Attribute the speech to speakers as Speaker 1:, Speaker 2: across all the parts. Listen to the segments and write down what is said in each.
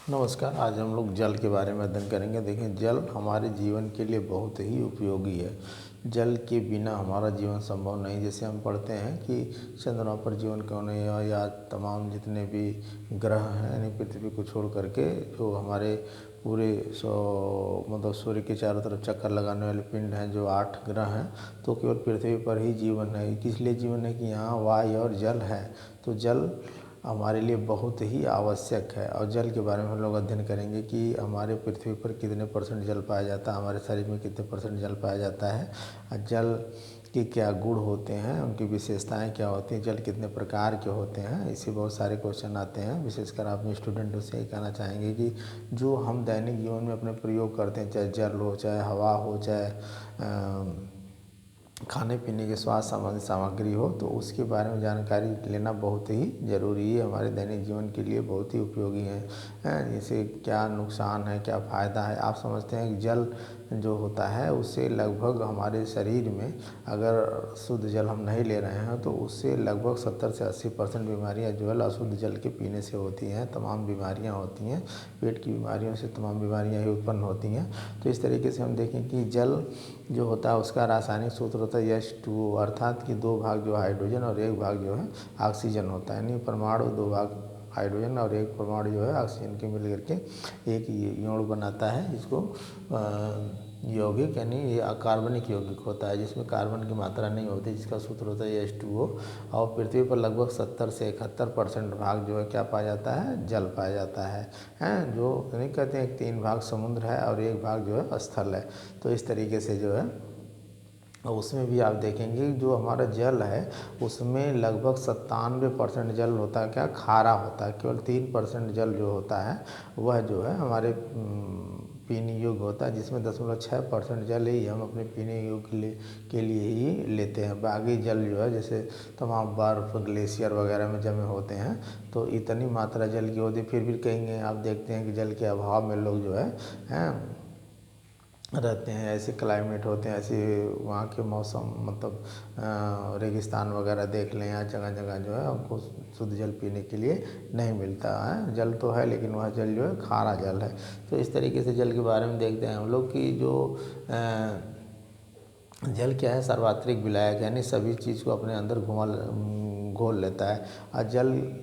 Speaker 1: नमस्कार। आज हम लोग जल के बारे में अध्ययन करेंगे। देखिए, जल हमारे जीवन के लिए बहुत ही उपयोगी है। जल के बिना हमारा जीवन संभव नहीं। जैसे हम पढ़ते हैं कि चंद्रमा पर जीवन क्यों नहीं है, या तमाम जितने भी ग्रह हैं यानी पृथ्वी को छोड़ करके जो हमारे पूरे मतलब सूर्य के चारों तरफ चक्कर लगाने वाले पिंड हैं, जो 8 ग्रह हैं, तो केवल पृथ्वी पर ही जीवन है। किस लिए जीवन है? कि यहाँ वायु और जल है। तो जल हमारे लिए बहुत ही आवश्यक है। और जल के बारे में हम लोग अध्ययन करेंगे कि हमारे पृथ्वी पर कितने % जल पाया जाता है, हमारे शरीर में कितने % जल पाया जाता है, और जल के क्या गुण होते हैं, उनकी विशेषताएं क्या होती हैं, जल कितने प्रकार के होते हैं। इससे बहुत सारे क्वेश्चन आते हैं। विशेषकर आप स्टूडेंटों से कहना चाहेंगे कि जो हम दैनिक जीवन में अपने प्रयोग करते हैं, चाहे जल हो, चाहे हवा हो, चाहे खाने पीने के स्वास्थ्य संबंधी सामग्री हो, तो उसके बारे में जानकारी लेना बहुत ही ज़रूरी है। हमारे दैनिक जीवन के लिए बहुत ही उपयोगी है। इससे क्या नुकसान है, क्या फ़ायदा है। आप समझते हैं कि जल जो होता है उससे लगभग हमारे शरीर में, अगर शुद्ध जल हम नहीं ले रहे हैं, तो उससे लगभग 70 से 80% बीमारियाँ जो है अशुद्ध जल के पीने से होती हैं। तमाम बीमारियाँ होती हैं, पेट की बीमारियों से तमाम बीमारियाँ ही उत्पन्न होती हैं। तो इस तरीके से हम देखें कि जल जो होता है उसका रासायनिक सूत्र होता है H2O, अर्थात कि 2 भाग जो हाइड्रोजन और 1 भाग जो है ऑक्सीजन होता है। यानी परमाणु 2 भाग हाइड्रोजन और 1 परमाणु जो है ऑक्सीजन के मिल करके एक यौगिक बनाता है, जिसको यौगिक यानी ये कार्बनिक यौगिक होता है, जिसमें कार्बन की मात्रा नहीं होती, जिसका सूत्र होता है H2O। और पृथ्वी पर लगभग 70 से 71% भाग जो है क्या पाया जाता है? जल पाया जाता है। जो नहीं कहते हैं 3 भाग समुद्र है और 1 भाग जो है स्थल है। तो इस तरीके से जो है उसमें भी आप देखेंगे जो हमारा जल है उसमें लगभग 97% जल होता है क्या? खारा होता है। केवल 3% जल जो होता है वह जो है हमारे पीने योग्य होता है, जिसमें 0.6% जल ही हम अपने पीने योग्य के लिए ही लेते हैं। बाकी जल जो है जैसे तमाम बर्फ़, ग्लेशियर वगैरह में जमे होते हैं, तो इतनी मात्रा जल की होती है। फिर भी कहीं आप देखते हैं कि जल के अभाव में लोग जो है रहते हैं। ऐसे क्लाइमेट होते हैं, ऐसे वहाँ के मौसम, मतलब रेगिस्तान वगैरह देख लें, या जगह जगह जो है हमको शुद्ध जल पीने के लिए नहीं मिलता है। जल तो है लेकिन वह जल जो है खारा जल है। तो इस तरीके से जल के बारे में देखते हैं हम लोग कि जो जल क्या है? सार्वत्रिक विलायक, यानी सभी चीज़ को अपने अंदर घोल लेता है। और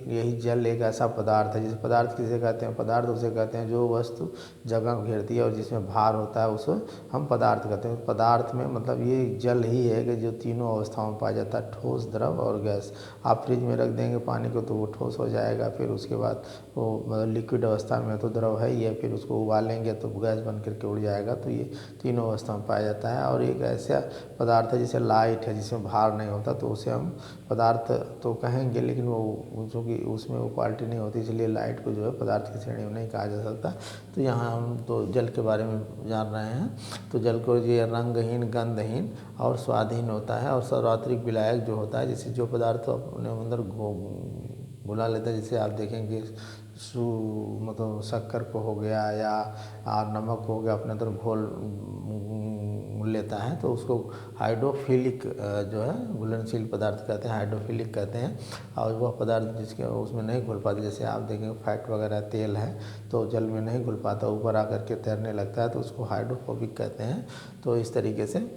Speaker 1: यही जल एक ऐसा पदार्थ है, जिसे पदार्थ किसे कहते हैं? पदार्थ उसे कहते हैं जो वस्तु जगह घेरती है और जिसमें भार होता है, उसे हम पदार्थ कहते हैं। पदार्थ में मतलब ये जल ही है कि जो तीनों अवस्थाओं में पाया जाता है, ठोस, द्रव और गैस। आप फ्रिज में रख देंगे पानी को तो वो ठोस हो जाएगा, फिर उसके बाद वो मतलब लिक्विड अवस्था में तो द्रव है ही है, फिर उसको उबालेंगे तो गैस बन करके उड़ जाएगा। तो ये तीनों अवस्था में पाया जाता है। और एक ऐसा पदार्थ है जैसे लाइट है, जिसमें भार नहीं होता, तो उसे हम पदार्थ तो कहेंगे, लेकिन वो चूँकि उसमें वो क्वालिटी नहीं होती, इसलिए लाइट को जो है पदार्थ की श्रेणी में नहीं कहा जा सकता। तो यहाँ हम तो जल के बारे में जान रहे हैं। तो जल को ये रंगहीन, गंधहीन और स्वादहीन होता है। और सार्वत्रिक विलायक जो होता है, जैसे जो पदार्थ अपने अंदर घुला लेता है, जैसे आप देखेंगे मतलब शक्कर को हो गया या नमक हो गया, अपने अंदर घोल लेता है, तो उसको हाइड्रोफिलिक जो है घुलनशील पदार्थ कहते हैं, हाइड्रोफिलिक कहते हैं। और वह पदार्थ जिसके उसमें नहीं घुल पाते, जैसे आप देखेंगे फैट वगैरह तेल है तो जल में नहीं घुल पाता, ऊपर आकर के तैरने लगता है, तो उसको हाइड्रोफोबिक कहते हैं। तो इस तरीके से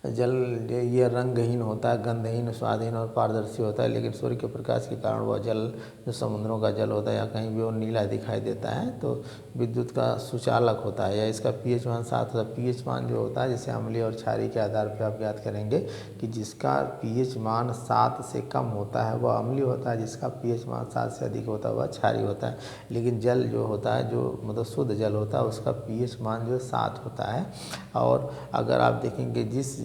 Speaker 1: जल ये रंगहीन होता है, गंधहीन, स्वादहीन और पारदर्शी होता है। लेकिन सूर्य के प्रकाश के कारण वह जल जो समुद्रों का जल होता है या कहीं भी वो नीला दिखाई देता है, तो विद्युत का सुचालक होता है। या इसका pH मान 7 होता है। pH मान जो होता है, जैसे अम्लीय और क्षारीय के आधार पर आप याद करेंगे कि जिसका pH मान 7 से कम होता है वह अम्लीय होता है, जिसका pH मान 7 से अधिक होता है वह क्षारीय होता है। लेकिन जल जो होता है, जो मतलब शुद्ध जल होता है, उसका pH मान जो है 7 होता है। और अगर आप देखेंगे जिस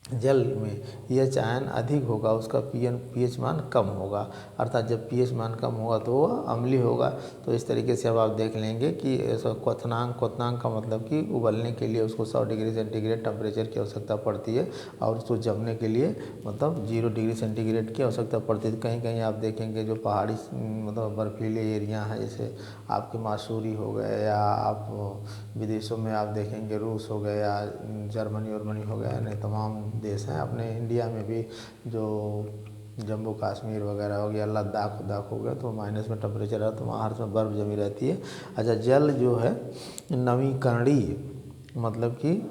Speaker 1: जल में pH आयन अधिक होगा, उसका pH मान कम होगा, अर्थात जब pH मान कम होगा तो वह अम्लीय होगा। तो इस तरीके से अब आप देख लेंगे कि ऐसा क्वथनांक का मतलब कि उबलने के लिए उसको 100 डिग्री सेंटीग्रेड टेम्परेचर की आवश्यकता पड़ती है, और उसको जमने के लिए मतलब 0 डिग्री सेंटीग्रेड की आवश्यकता पड़ती है। कहीं कहीं आप देखेंगे जो पहाड़ी मतलब बर्फीले एरिया हैं, जैसे आपके मासूरी हो गए, या आप विदेशों में आप देखेंगे रूस हो गया, जर्मनी वर्मनी हो गया, नहीं तमाम देश हैं। अपने इंडिया में भी जो जम्मू कश्मीर वगैरह हो गया, लद्दाख हो गया, तो माइनस में टेम्परेचर है, तो वहाँ हर समय बर्फ़ जमी रहती है। अच्छा, जल जो है नवीकरणीय मतलब कि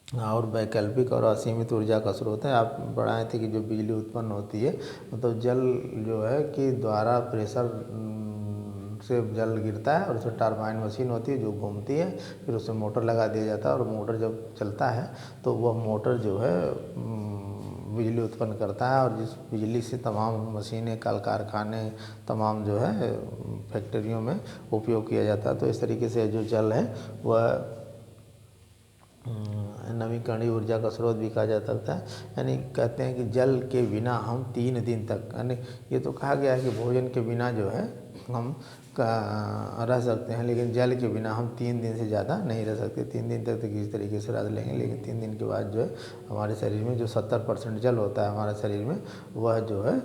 Speaker 1: और वैकल्पिक और असीमित ऊर्जा का स्रोत है। आप पढ़ाए थे कि जो बिजली उत्पन्न होती है मतलब जल जो है कि द्वारा प्रेशर से जल गिरता है और उसमें टरबाइन मशीन होती है जो घूमती है, फिर उसमें मोटर लगा दिया जाता है और मोटर जब चलता है तो वह मोटर जो है बिजली उत्पन्न करता है, और जिस बिजली से तमाम मशीनें, कल कारखाने, तमाम जो है फैक्ट्रियों में उपयोग किया जाता है। तो इस तरीके से जो जल है वह नवीकरणीय ऊर्जा का स्रोत भी कहा जा सकता है। यानी कहते हैं कि जल के बिना हम 3 दिन तक, यानी ये तो कहा गया है कि भोजन के बिना जो है हम रह सकते हैं, लेकिन जल के बिना हम 3 दिन से ज़्यादा नहीं रह सकते। 3 दिन तक तो किसी तरीके से रह लेंगे, लेकिन 3 दिन के बाद जो है हमारे शरीर में जो 70% जल होता है हमारे शरीर में, वह जो है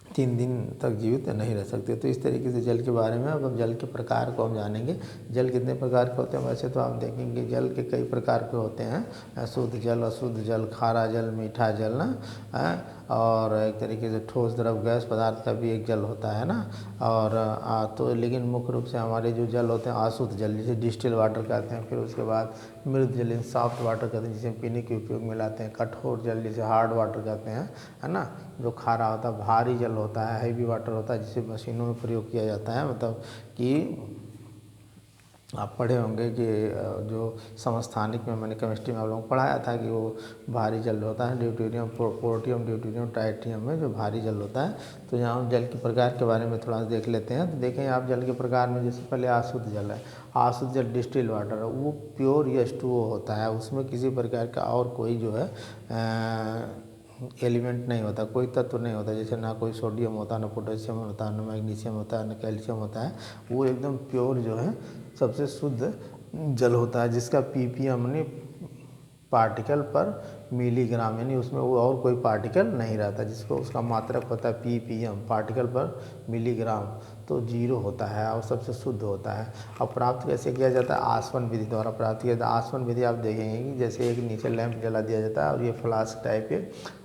Speaker 1: 3 दिन तक जीवित नहीं रह सकते। तो इस तरीके से जल के बारे में अब हम जल के प्रकार को हम जानेंगे। जल कितने प्रकार के होते हैं? वैसे तो आप देखेंगे जल के कई प्रकार के होते हैं, शुद्ध जल, अशुद्ध जल, खारा जल, मीठा जल ना, और एक तरीके से ठोस, द्रव, गैस पदार्थ का भी एक जल होता है ना। और तो लेकिन मुख्य रूप से हमारे जो जल होते हैं अशुद्ध जल, जिसे डिस्टिल वाटर कहते हैं, फिर उसके बाद मृद जल, सॉफ्ट वाटर कहते हैं जिसे पीने के उपयोग में लाते हैं, कठोर जल जिसे हार्ड वाटर कहते हैं, है ना, जो खारा होता है, भारी जल होता है, हैवी वाटर होता है जिसे मशीनों में प्रयोग किया जाता है। मतलब कि आप पढ़े होंगे कि जो समस्थानिक में मैंने केमिस्ट्री में आप लोगों को पढ़ाया था कि वो भारी जल होता है, ड्यूटेरियम, पोर्टियम, ड्यूटेरियम, ट्राइटियम में जो भारी जल होता है। तो यहाँ हम जल के प्रकार के बारे में थोड़ा सा देख लेते हैं। तो देखें आप जल के प्रकार में, जैसे पहले अशुद्ध जल है, अशुद्ध जल डिस्टिल वाटर है, वो प्योर H2O होता है, उसमें किसी प्रकार का और कोई जो है एलिमेंट नहीं होता, कोई तत्व नहीं होता, जैसे ना कोई सोडियम होता, ना पोटेशियम होता, ना मैग्नीशियम होता, ना कैल्शियम होता है। वो एकदम प्योर जो है सबसे शुद्ध जल होता है, जिसका ppm यानी पार्टिकल पर मिलीग्राम, यानी उसमें वो और कोई पार्टिकल नहीं रहता, जिसको उसका मात्रक होता है ppm, पार्टिकल पर मिलीग्राम, तो 0 होता है और सबसे शुद्ध होता है। अब प्राप्त कैसे किया जाता है? आसवन विधि द्वारा प्राप्त किया जाता है। आसवन विधि आप देखेंगे कि जैसे एक नीचे लैंप जला दिया जाता है और ये फ्लास्क टाइप के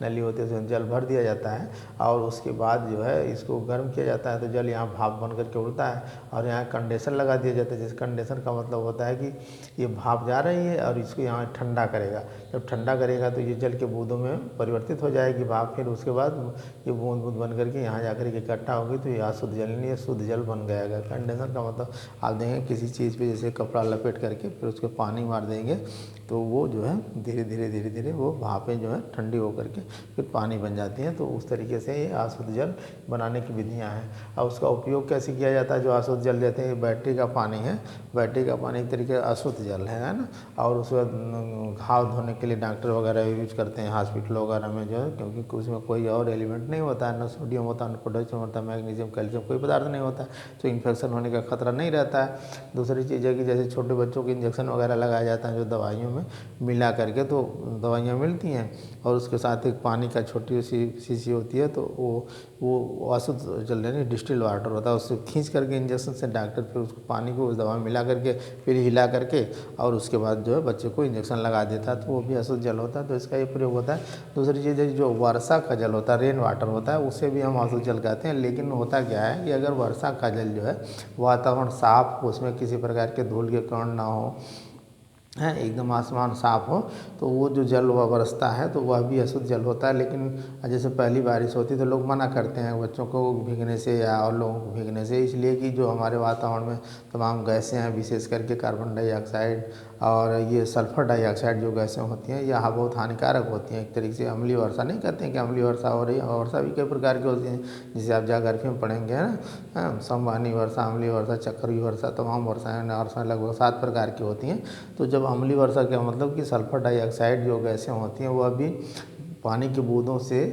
Speaker 1: नली होती है, उसमें जल भर दिया जाता है और उसके बाद जो है इसको गर्म किया जाता है, तो जल यहाँ भाप बन करके उड़ता है और यहाँ कंडेंसर लगा दिया जाता है। जिस कंडेंसर का मतलब होता है कि ये भाप जा रही है और इसको यहाँ ठंडा करेगा, जब ठंडा करेगा तो ये जल के बूंदों में परिवर्तित हो जाएगी भाप, फिर उसके बाद ये बूंद बूंद बन करके यहाँ जाकर के इकट्ठा होगी, तो ये अशुद्ध जल नहीं, ये शुद्ध जल बन गया। कंडेंसर का मतलब आप देंगे किसी चीज़ पे जैसे कपड़ा लपेट करके फिर उसके पानी मार देंगे तो वो जो है धीरे धीरे वो भापें जो है ठंडी होकर के फिर पानी बन जाती हैं। तो उस तरीके से ये अशुद्ध जल बनाने की विधियाँ हैं। और उसका उपयोग कैसे किया जाता है? जो अशुद्ध जल देते हैं, बैटरी का पानी है, बैटरी का पानी एक तरीके का अशुद्ध जल है ना। और उसके बाद घाव धोने के लिए डॉक्टर वगैरह यूज करते हैं हॉस्पिटल वगैरह में जो है, क्योंकि उसमें कोई और एलिमेंट नहीं होता है, ना सोडियम होता है, ना पोटेशियम होता है, मैग्नीशियम, कैल्शियम कोई पदार्थ नहीं होता है, तो इन्फेक्शन होने का खतरा नहीं रहता है। दूसरी चीज़ है कि जैसे छोटे बच्चों को इंजेक्शन वगैरह लगाया जाता है जो दवाइयों में मिला करके, तो दवाइयाँ मिलती हैं और उसके साथ एक पानी का छोटी सी शीशी होती है, तो वो अशुद्ध जल यानी डिस्टिल वाटर होता है, उससे खींच करके इंजेक्शन से डॉक्टर फिर उसको पानी को उस दवा में मिला करके फिर हिला करके और उसके बाद जो है बच्चे को इंजेक्शन लगा देता है, तो वो भी अशुद्ध जल होता है, तो इसका ये प्रयोग होता है। दूसरी चीज़ है जो वर्षा का जल होता है, रेन वाटर होता है, उससे भी हम अशुद्ध जल कहते हैं। लेकिन होता क्या है कि अगर वर्षा का जल जो है वातावरण साफ हो, उसमें किसी प्रकार के धूल के कण ना हो, है एकदम आसमान साफ़ हो, तो वो जो जल वह बरसता है तो वह भी अशुद्ध जल होता है। लेकिन जैसे पहली बारिश होती है तो लोग मना करते हैं बच्चों को भीगने से या और लोगों को भीगने से, इसलिए कि जो हमारे वातावरण में तमाम गैसें हैं, विशेष करके कार्बन डाइऑक्साइड और ये सल्फर डाइऑक्साइड जो गैसें होती हैं यह बहुत हानिकारक होती हैं। एक तरीके से अम्लीय वर्षा नहीं कहते हैं कि अम्लीय वर्षा हो रही है, वर्षा भी कई प्रकार की होती है, जिसे आप जाग्रफी में पढ़ेंगे ना, संवहनी वर्षा, अम्लीय वर्षा, चक्रीय वर्षा, तमाम वर्षाएँ लगभग 7 प्रकार की होती हैं। तो जब अम्लीय वर्षा का मतलब कि सल्फर डाइऑक्साइड जो गैसें होती हैं वह भी पानी की बूंदों से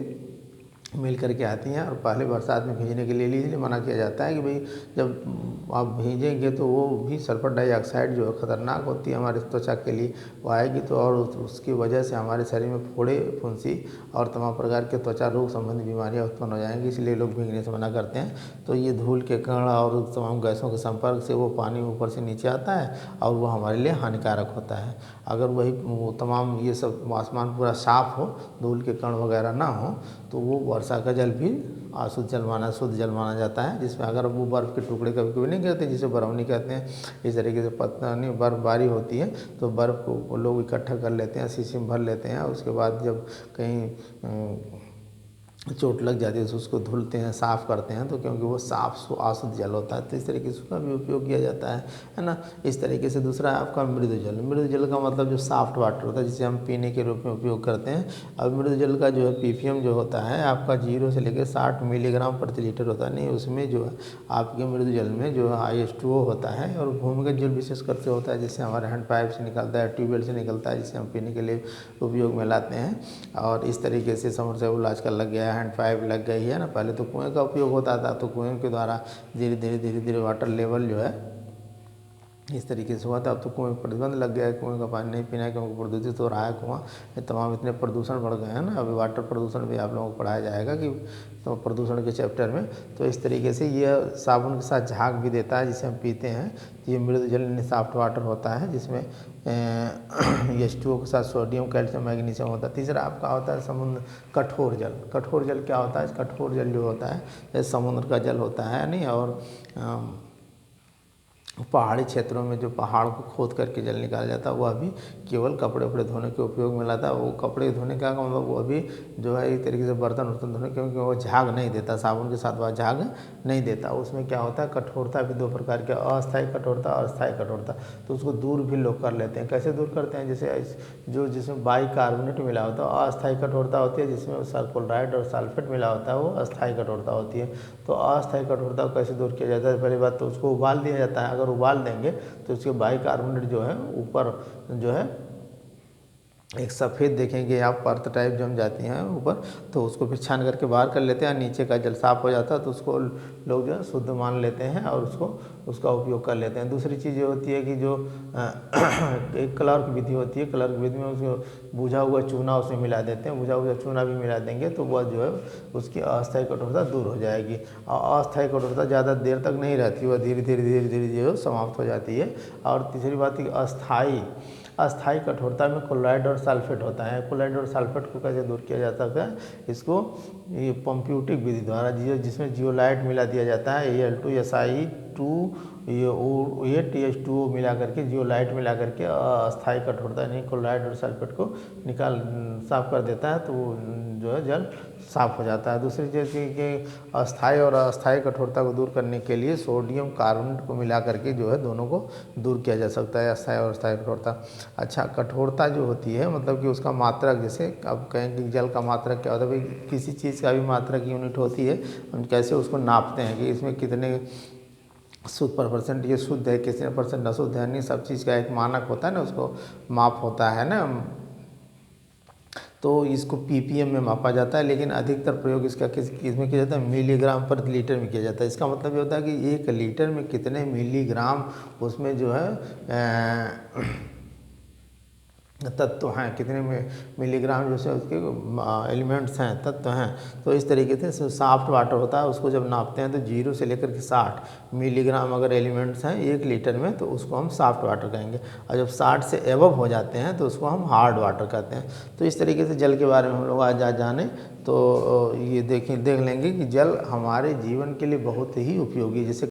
Speaker 1: मिल करके आती हैं और पहले बरसात में भीगने के लिए इसलिए मना किया जाता है कि भाई जब आप भीगेंगे तो वो भी सल्फर डाइऑक्साइड जो है ख़तरनाक होती है हमारे त्वचा के लिए, वो आएगी तो और उसकी वजह से हमारे शरीर में फोड़े फुंसी और तमाम प्रकार के त्वचा रोग संबंधी बीमारियां उत्पन्न हो जाएंगी, इसलिए लोग भीगने से मना करते हैं। तो ये धूल के कण और तमाम गैसों के संपर्क से वो पानी ऊपर से नीचे आता है और वो हमारे लिए हानिकारक होता है। अगर वही वो तमाम ये सब आसमान पूरा साफ़ हो, धूल के कण वगैरह ना हो, तो वो वर्षा का जल भी शुद्ध जल माना जाता है, जिसमें अगर वो बर्फ़ के टुकड़े कभी कभी नहीं गिरते जिसे बरौनी कहते हैं, इस तरीके से पता नहीं बर्फ़बारी होती है तो बर्फ़ को लोग इकट्ठा कर लेते हैं, शीशी में भर लेते हैं, उसके बाद जब कहीं चोट लग जाती है तो उसको धुलते हैं, साफ़ करते हैं, तो क्योंकि वो साफ़ अशुद्ध जल होता है तो इस तरीके से उसका भी उपयोग किया जाता है ना। इस तरीके से दूसरा है आपका मृदु जल का मतलब जो सॉफ्ट वाटर होता है जिसे हम पीने के रूप में उपयोग करते हैं। अब मृदु जल का जो है पीपीएम जो होता है आपका 0 से लेकर 60 मिलीग्राम प्रति लीटर होता है। नहीं, उसमें जो है आपके मृदु जल में जो है H2O होता है और भूमिगत जल विशेष करके होता है, जिससे हमारे हैंड पाइप से निकलता है, ट्यूबवेल से निकलता है, जिसे हम पीने के लिए उपयोग में लाते हैं। और इस तरीके से समरसेबुल आजकल लग गया है, हैंड पाइप लग गई है ना। पहले तो कुएं का उपयोग होता था, तो कुएं के द्वारा धीरे धीरे वाटर लेवल जो है इस तरीके से हुआ था। अब तो कुएं प्रतिबंध लग गया है, कुएं का पानी नहीं पीना है क्योंकि प्रदूषित हो रहा है कुआं। ये तमाम इतने प्रदूषण बढ़ गए हैं ना, अभी वाटर प्रदूषण भी आप लोगों को पढ़ाया जाएगा कि तो प्रदूषण के चैप्टर में। तो इस तरीके से ये साबुन के साथ झाग भी देता है जिसे हम पीते हैं। ये मृदु जल सॉफ्ट वाटर होता है जिसमें H2O के साथ सोडियम, कैल्शियम, मैग्नीशियम होता है। तीसरा आपका होता है समुद्र कठोर जल। कठोर जल क्या होता है? कठोर जल जो होता है जैसे समुद्र का जल होता है नहीं, और पहाड़ी क्षेत्रों में जो पहाड़ को खोद करके जल निकाला जाता है वह भी केवल कपड़े वपड़े धोने के उपयोग में लाता है। वो कपड़े धोने का मतलब वो भी जो है एक तरीके से बर्तन वर्तन धोने, क्योंकि वो झाग नहीं देता, साबुन के साथ वह झाग नहीं देता। उसमें क्या होता है कठोरता भी दो प्रकार के, अस्थायी कठोरता और अस्थायी कठोरता। तो उसको दूर भी लोग कर लेते हैं। कैसे दूर करते हैं? जैसे जिसमें बाइकार्बोनेट मिला होता है अस्थायी कठोरता होती है, जिसमें सल्फोनाइड और सल्फेट मिला होता है वो अस्थायी कठोरता होती है। तो अस्थायी कठोरता को कैसे दूर किया जाता है? पहली बात तो उसको उबाल दिया जाता है। अगर उबाल देंगे तो उसके बाइकार्बोनेट जो है ऊपर जो है एक सफ़ेद देखेंगे आप परत टाइप जम जाती हैं ऊपर, तो उसको फिर छान करके बाहर कर लेते हैं, नीचे का जल साफ़ हो जाता है, तो उसको लोग जो है शुद्ध मान लेते हैं और उसका उपयोग कर लेते हैं। दूसरी चीज़ ये होती है कि जो एक क्लर्क विधि होती है, क्लर्क विधि में उसको बुझा हुआ चूना उसमें मिला देते हैं, बुझा हुआ चूना भी मिला देंगे तो वह जो है उसकी अस्थायी कठोरता दूर हो जाएगी। और अस्थायी कठोरता ज़्यादा देर तक नहीं रहती, वह धीरे धीरे जो समाप्त हो जाती है। और तीसरी बात है कि अस्थायी कठोरता में क्लोराइड और सल्फेट होता है। क्लोराइड और सल्फेट को कैसे दूर किया जा सकता है? इसको ये पंप्यूटिक विधि द्वारा जिसमें जियोलाइट मिला दिया जाता है, Al2Si2 ये TH2O मिला करके, जियोलाइट मिला करके अस्थायी कठोरता नहीं क्लोराइड और सल्फेट को साफ़ कर देता है, तो वो जो है जल साफ़ हो जाता है। दूसरी चीज़ कि अस्थायी और अस्थायी कठोरता को दूर करने के लिए सोडियम कार्बोनेट को मिला करके जो है दोनों को दूर किया जा सकता है, अस्थायी और अस्थायी कठोरता। अच्छा, कठोरता जो होती है मतलब कि उसका मात्रक, जैसे अब कहें कि जल का मात्रक क्या होता है, भाई किसी चीज़ का भी मात्रक यूनिट होती है, हम कैसे उसको नापते हैं कि इसमें कितने शुद्ध % ये शुद्ध है, कितने % अशुद्ध है। नहीं, सब चीज़ का एक मानक होता है ना, उसको माप होता है ना, तो इसको ppm में मापा जाता है। लेकिन अधिकतर प्रयोग इसका किसमें किया जाता है? मिलीग्राम पर लीटर में किया जाता है। इसका मतलब ये होता है कि 1 लीटर में कितने मिलीग्राम उसमें जो है तत्व हैं, कितने में मिलीग्राम जैसे उसके एलिमेंट्स हैं, तत्व हैं। तो इस तरीके से सॉफ्ट वाटर होता है, उसको जब नापते हैं तो 0 से लेकर के 60 मिलीग्राम अगर एलिमेंट्स हैं 1 लीटर में तो उसको हम सॉफ्ट वाटर कहेंगे, और जब 60 से एबव हो जाते हैं तो उसको हम हार्ड वाटर कहते हैं। तो इस तरीके से जल के बारे में हम लोग आज जाने तो ये देख लेंगे कि जल हमारे जीवन के लिए बहुत ही उपयोगी है। जैसे